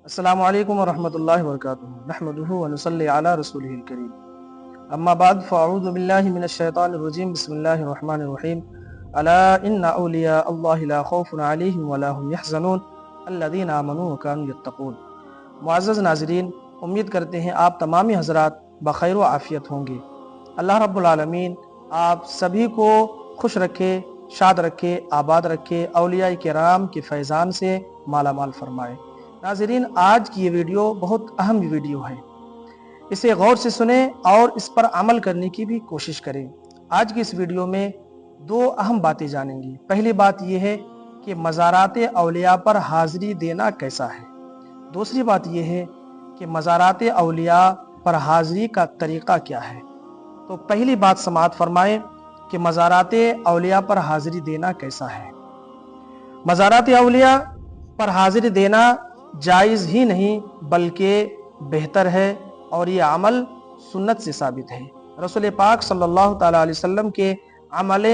السلام علیکم ورحمۃ اللہ وبرکاتہ نحمدہ ونصلی علی رسولہ الکریم اما بعد فاعوذ باللہ من الشیطان الرجیم بسم اللہ الرحمن الرحیم الا ان اولیاء اللہ لا خوف علیہم ولا هم یحزنون الذین آمنوا وکانوا یتقون۔ معزز ناظرین، امید کرتے ہیں آپ تمامی حضرات بخیر و عافیت ہوں گے۔ اللہ رب العالمین آپ سبھی کو خوش رکھے، شاد رکھے، آباد رکھے، اولیاء کرام کے فیضان سے مالا مال فرمائے۔ ناظرین، آج کی یہ ویڈیو بہت اہم ویڈیو ہے، اسے غور سے سنیں اور اس پر عمل کرنے کی بھی کوشش کریں۔ آج کی اس ویڈیو میں دو اہم باتیں جانیں گی۔ پہلی بات یہ ہے کہ مزارات اولیاء پر حاضری دینا کیسا ہے۔ دوسری بات یہ ہے کہ مزارات اولیاء پر حاضری کا طریقہ کیا ہے۔ تو پہلی بات سماعت فرمائیں کہ مزارات اولیاء پر حاضری دینا کیسا ہے۔ مزارات اولیاء پر حاضری دینا جائز ہی نہیں بلکہ بہتر ہے، اور یہ عمل سنت سے ثابت ہے، رسول پاک صلی اللہ تعالیٰ علیہ وسلم کے عمل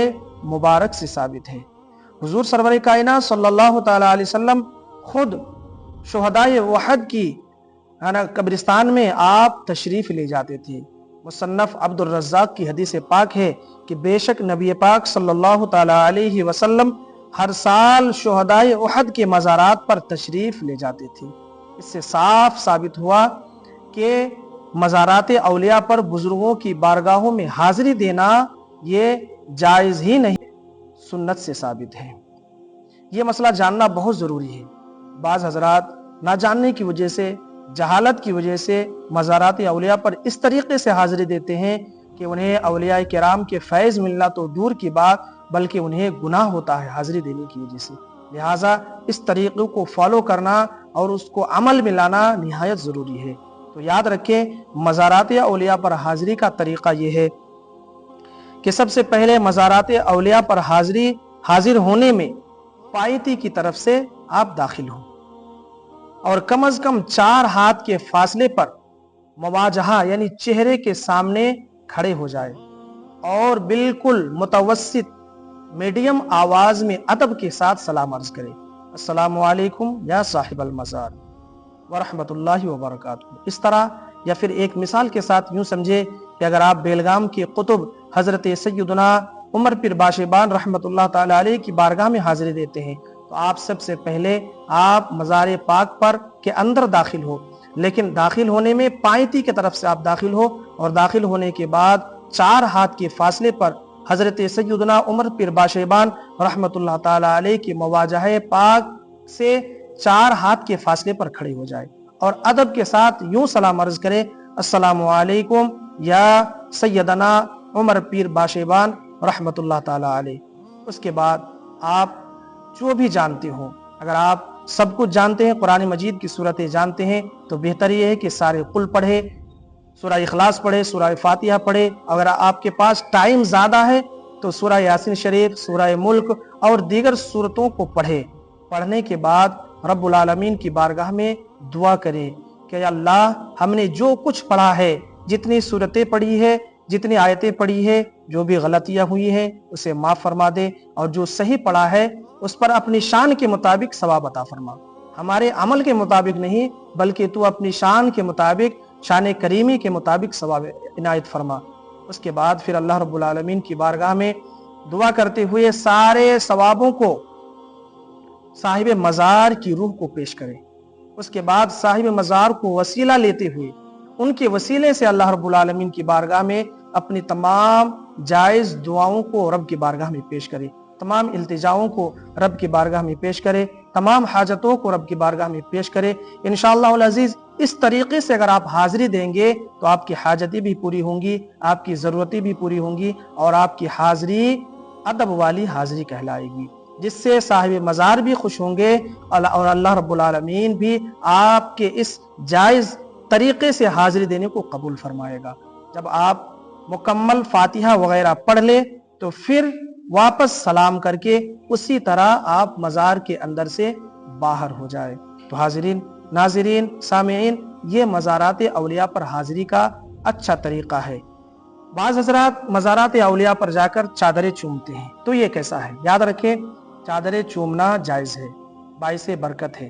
مبارک سے ثابت ہے۔ حضور سرور کائنات صلی اللہ تعالیٰ علیہ وسلم خود شہدائے احد کی قبرستان میں آپ تشریف لے جاتے تھے۔ مصنف عبد الرزاق کی حدیث پاک ہے کہ بے شک نبی پاک صلی اللہ تعالیٰ علیہ وسلم ہر سال شہدائے احد کے مزارات پر تشریف لے جاتے تھے۔ اس سے صاف ثابت ہوا کہ مزارات اولیاء پر بزرگوں کی بارگاہوں میں حاضری دینا یہ جائز ہی نہیں، سنت سے ثابت ہے۔ یہ مسئلہ جاننا بہت ضروری ہے۔ بعض حضرات نہ جاننے کی وجہ سے، جہالت کی وجہ سے مزارات اولیاء پر اس طریقے سے حاضری دیتے ہیں کہ انہیں اولیاء کرام کے فیض ملنا تو دور کی بات بلکہ انہیں گناہ ہوتا ہے حاضری دینے کی وجہ سے۔ لہٰذا اس طریقے کو فالو کرنا اور اس کو عمل میں لانا نہایت ضروری ہے۔ تو یاد رکھیں، مزارات اولیاء پر حاضری کا طریقہ یہ ہے کہ سب سے پہلے مزارات اولیاء پر حاضر ہونے میں پائیتی کی طرف سے آپ داخل ہوں، اور کم از کم 4 ہاتھ کے فاصلے پر مواجہہ یعنی چہرے کے سامنے کھڑے ہو جائے، اور بالکل متوسط میڈیم آواز میں ادب کے ساتھ سلام عرض کرے، السلام علیکم یا صاحب المزار ورحمۃ اللہ وبرکاتہ۔ اس طرح، یا پھر ایک مثال کے ساتھ یوں سمجھے کہ اگر آپ بیلگام کے قطب حضرت سیدنا عمر پیر باشیبان رحمۃ اللہ تعالی علیہ کی بارگاہ میں حاضری دیتے ہیں، تو آپ سب سے پہلے آپ مزار پاک پر کے اندر داخل ہو، لیکن داخل ہونے میں پائیتی کی طرف سے آپ داخل ہو، اور داخل ہونے کے بعد 4 ہاتھ کے فاصلے پر حضرت سیدنا عمر پیر باشیبان رحمۃ اللہ تعالی علیہ کی مواجہہ پاک سے 4 ہاتھ کے فاصلے پر کھڑے ہو جائے، اور ادب کے ساتھ یوں سلام عرض کرے، السلام علیکم یا سیدنا عمر پیر باشیبان رحمۃ اللہ تعالی علیہ۔ اس کے بعد آپ جو بھی جانتے ہوں، اگر آپ سب کچھ جانتے ہیں، قرآن مجید کی صورتیں جانتے ہیں، تو بہتر یہ ہے کہ سارے قل پڑھے، سورہ اخلاص پڑھے، سورہ فاتحہ پڑھے۔ اگر آپ کے پاس ٹائم زیادہ ہے تو سورہ یاسین شریف، سورہ ملک اور دیگر سورتوں کو پڑھے۔ پڑھنے کے بعد رب العالمین کی بارگاہ میں دعا کرے کہ اللہ، ہم نے جو کچھ پڑھا ہے، جتنی سورتیں پڑھی ہے، جتنی آیتیں پڑھی ہے، جو بھی غلطیاں ہوئی ہیں اسے معاف فرما دے، اور جو صحیح پڑھا ہے اس پر اپنی شان کے مطابق ثواب عطا فرما۔ ہمارے عمل کے مطابق نہیں بلکہ تو اپنی شان کے مطابق، شان کریمی کے مطابق ثواب عنایت فرما۔ اس کے بعد پھر اللہ رب العالمین کی بارگاہ میں دعا کرتے ہوئے سارے ثوابوں کو صاحب مزار کی روح کو پیش کرے۔ اس کے بعد صاحب مزار کو وسیلہ لیتے ہوئے ان کے وسیلے سے اللہ رب العالمین کی بارگاہ میں اپنی تمام جائز دعاؤں کو رب کی بارگاہ میں پیش کرے، تمام التجاؤں کو رب کی بارگاہ میں پیش کرے، تمام حاجتوں کو رب کی بارگاہ میں پیش کرے۔ انشاءاللہ العزیز اس طریقے سے اگر آپ حاضری دیں گے تو آپ کی حاجتیں بھی پوری ہوں گی، آپ کی ضرورتیں بھی پوری ہوں گی، اور آپ کی حاضری ادب والی حاضری کہلائے گی، جس سے صاحب مزار بھی خوش ہوں گے، اور اللہ رب العالمین بھی آپ کے اس جائز طریقے سے حاضری دینے کو قبول فرمائے گا۔ جب آپ مکمل فاتحہ وغیرہ پڑھ لے تو پھر واپس سلام کر کے اسی طرح آپ مزار کے اندر سے باہر ہو جائے۔ تو حاضرین، ناظرین، سامعین، یہ مزارات اولیاء پر حاضری کا اچھا طریقہ ہے۔ بعض حضرات مزارات اولیاء پر جا کر چادریں چومتے ہیں، تو یہ کیسا ہے؟ یاد رکھیں چادریں چومنا جائز ہے، باعث برکت ہے،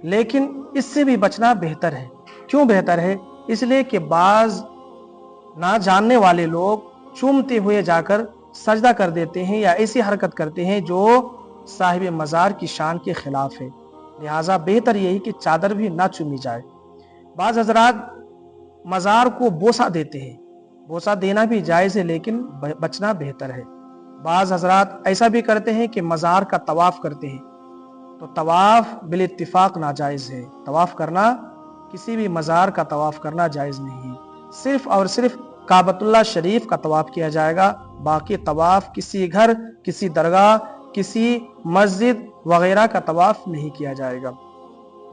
لیکن اس سے بھی بچنا بہتر ہے۔ کیوں بہتر ہے؟ اس لیے کہ بعض نہ جاننے والے لوگ چومتے ہوئے جا کر سجدہ کر دیتے ہیں یا ایسی حرکت کرتے ہیں جو صاحب مزار کی شان کے خلاف ہے، لہٰذا بہتر یہی کہ چادر بھی نہ چومی جائے۔ بعض حضرات مزار کو بوسہ دیتے ہیں، بوسہ دینا بھی جائز ہے لیکن بچنا بہتر ہے۔ بعض حضرات ایسا بھی کرتے ہیں کہ مزار کا طواف کرتے ہیں، تو طواف بالاتفاق ناجائز ہے۔ طواف کرنا، کسی بھی مزار کا طواف کرنا جائز نہیں ہے، صرف اور صرف کعبۃ اللہ شریف کا طواف کیا جائے گا، باقی طواف کسی گھر، کسی درگاہ، کسی مسجد وغیرہ کا طواف نہیں کیا جائے گا۔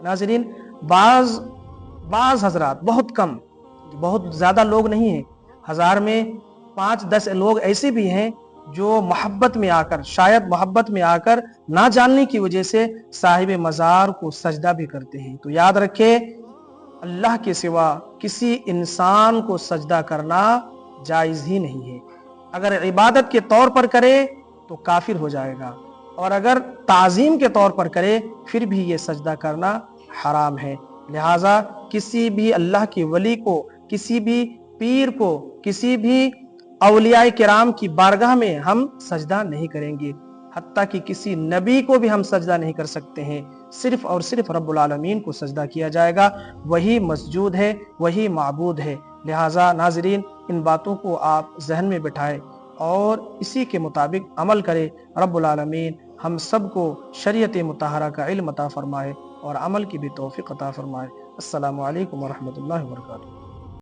ناظرین، بعض حضرات، بہت کم، بہت زیادہ لوگ نہیں ہیں، 1000 میں 5-10 لوگ ایسے بھی ہیں جو محبت میں آ کر، شاید محبت میں آ کر نہ جاننے کی وجہ سے صاحب مزار کو سجدہ بھی کرتے ہیں۔ تو یاد رکھیں اللہ کے سوا کسی انسان کو سجدہ کرنا جائز ہی نہیں ہے۔ اگر عبادت کے طور پر کرے تو کافر ہو جائے گا، اور اگر تعظیم کے طور پر کرے پھر بھی یہ سجدہ کرنا حرام ہے۔ لہٰذا کسی بھی اللہ کے ولی کو، کسی بھی پیر کو، کسی بھی اولیاء کرام کی بارگاہ میں ہم سجدہ نہیں کریں گے، حتیٰ کہ کسی نبی کو بھی ہم سجدہ نہیں کر سکتے ہیں۔ صرف اور صرف رب العالمین کو سجدہ کیا جائے گا، وہی مسجود ہے، وہی معبود ہے۔ لہٰذا ناظرین، ان باتوں کو آپ ذہن میں بٹھائیں اور اسی کے مطابق عمل کریں۔ رب العالمین ہم سب کو شریعت مطہرہ کا علم عطا فرمائے اور عمل کی بھی توفیق عطا فرمائے۔ السلام علیکم ورحمۃ اللہ وبرکاتہ۔